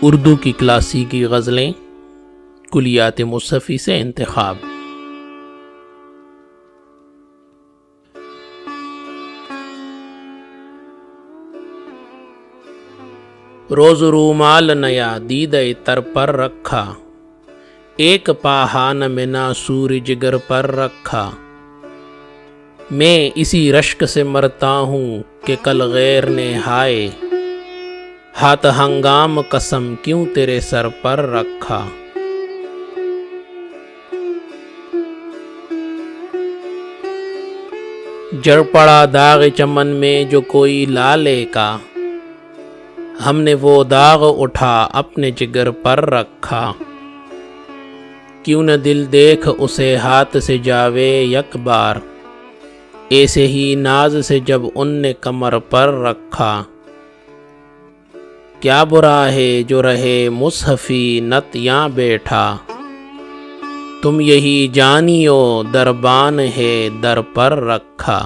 उर्दू की क्लासिकी गज़लें कुलियात मुसफ़ी से इंतखाब। रोज़ रूमाल नया दीदे तर पर रखा, एक पाहान में ना सूर जिगर पर रखा। मैं इसी रश्क से मरता हूँ कि कल गैर ने हाय, हाथ हंगाम कसम क्यों तेरे सर पर रखा। जड़ पड़ा दाग चमन में जो कोई लाले का, हमने वो दाग उठा अपने जिगर पर रखा। क्यों न दिल देख उसे हाथ से जावे एक बार, ऐसे ही नाज से जब उनने कमर पर रखा। क्या बुरा है जो रहे मुसहफ़ी नत यहाँ बैठा, तुम यही जानियो दरबान है दर पर रखा।